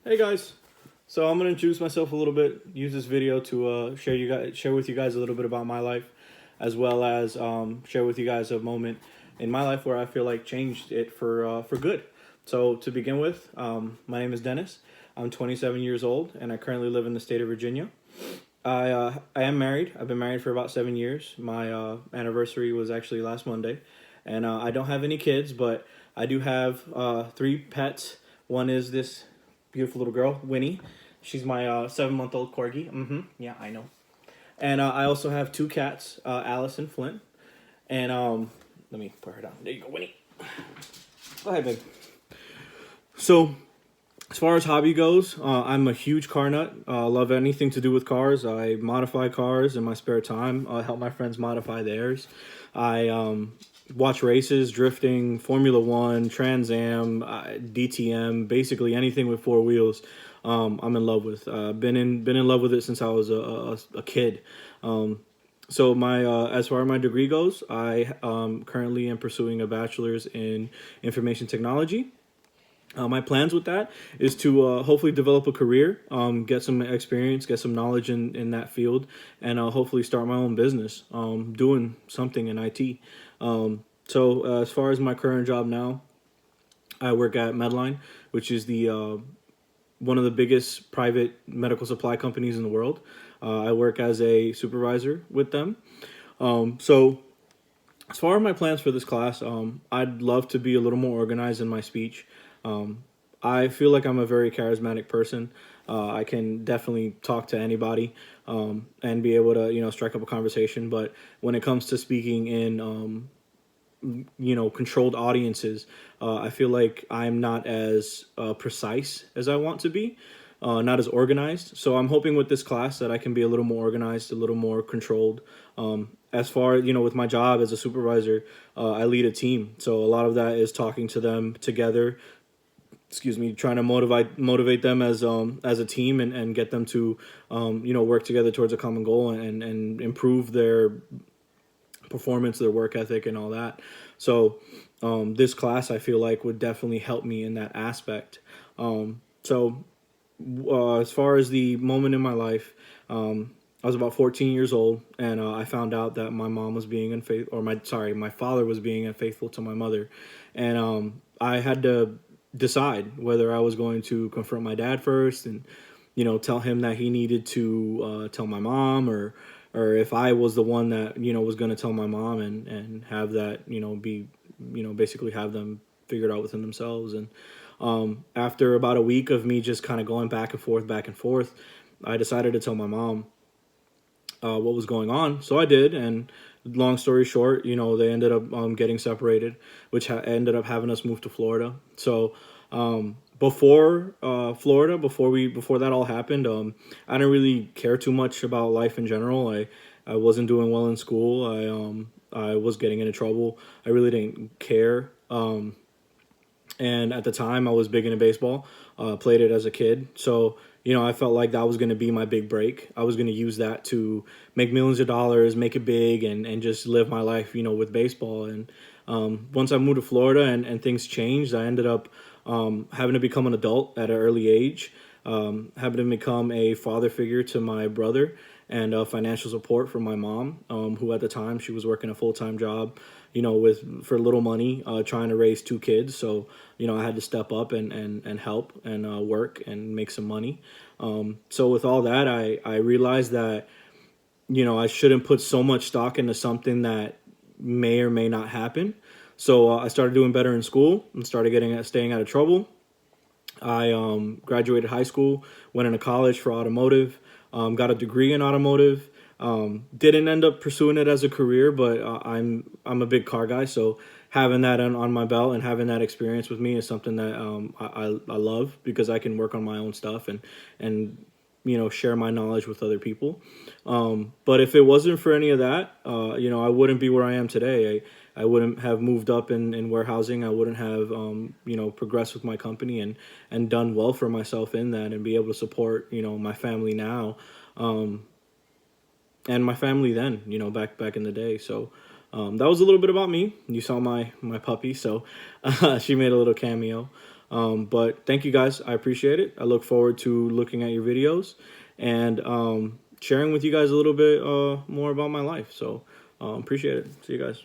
Hey guys, so I'm gonna introduce myself a little bit. Use this video to share with you guys a little bit about my life, as well as share with you guys a moment in my life where I feel like changed it for good. So to begin with, my name is Dennis. I'm 27 years old, and I currently live in the state of Virginia. I am married. I've been married for about 7 years. My anniversary was actually last Monday, and I don't have any kids, but I do have three pets. One is this beautiful little girl, Winnie. She's my 7-month-old corgi. Yeah, I know. And I also have two cats, Alice and Flint. And let me put her down. There you go, Winnie. Go ahead, babe. So, as far as hobby goes, I'm a huge car nut. Love anything to do with cars. I modify cars in my spare time. I help my friends modify theirs. I watch races, drifting, Formula One, Trans Am, DTM, basically anything with four wheels. I'm in love with. Been in love with it since I was a kid. So my as far as my degree goes, I currently am pursuing a bachelor's in information technology. My plans with that is to hopefully develop a career, get some experience, get some knowledge in that field, and hopefully start my own business, doing something in IT. So as far as my current job now, I work at Medline, which is the one of the biggest private medical supply companies in the world. I work as a supervisor with them. So as far as my plans for this class, I'd love to be a little more organized in my speech. I feel like I'm a very charismatic person. I can definitely talk to anybody and be able to, strike up a conversation. But when it comes to speaking in, controlled audiences, I feel like I'm not as precise as I want to be, not as organized. So I'm hoping with this class that I can be a little more organized, a little more controlled. As far, with my job as a supervisor, I lead a team. So a lot of that is talking to them together, trying to motivate them as a team and get them to work together towards a common goal and improve their performance, their work ethic, and all that. So this class I feel like would definitely help me in that aspect. So as far as the moment in my life, I was about 14 years old, and I found out that my mom was being unfaithful, or my father was being unfaithful to my mother, and I had to decide whether I was going to confront my dad first and tell him that he needed to tell my mom, or if I was the one that was going to tell my mom and have that be basically have them figured out within themselves. And after about a week of me just kind of going back and forth, I decided to tell my mom what was going on. So I did, and long story short, they ended up getting separated, which ended up having us move to Florida. So before Florida, before that all happened, I didn't really care too much about life in general. I wasn't doing well in school. I was getting into trouble. I really didn't care. And at the time, I was big into baseball. Played it as a kid, so I felt like that was going to be my big break. I was going to use that to make millions of dollars, make it big, and just live my life, with baseball. And once I moved to Florida and things changed, I ended up having to become an adult at an early age, having to become a father figure to my brother, and financial support for my mom, who at the time she was working a full-time job, for little money, trying to raise two kids. So, I had to step up and help and work and make some money. So with all that, I realized that, I shouldn't put so much stock into something that may or may not happen. So I started doing better in school and started staying out of trouble. I graduated high school, went into college for automotive, got a degree in automotive. Didn't end up pursuing it as a career, but I'm a big car guy, so having that on my belt and having that experience with me is something that I love, because I can work on my own stuff and share my knowledge with other people. But if it wasn't for any of that, I wouldn't be where I am today. I wouldn't have moved up in warehousing. I wouldn't have progressed with my company and done well for myself in that, and be able to support my family now. And my family then, back in the day. So that was a little bit about me. You saw my puppy, so she made a little cameo. But thank you guys. I appreciate it. I look forward to looking at your videos and sharing with you guys a little bit more about my life. So appreciate it. See you guys.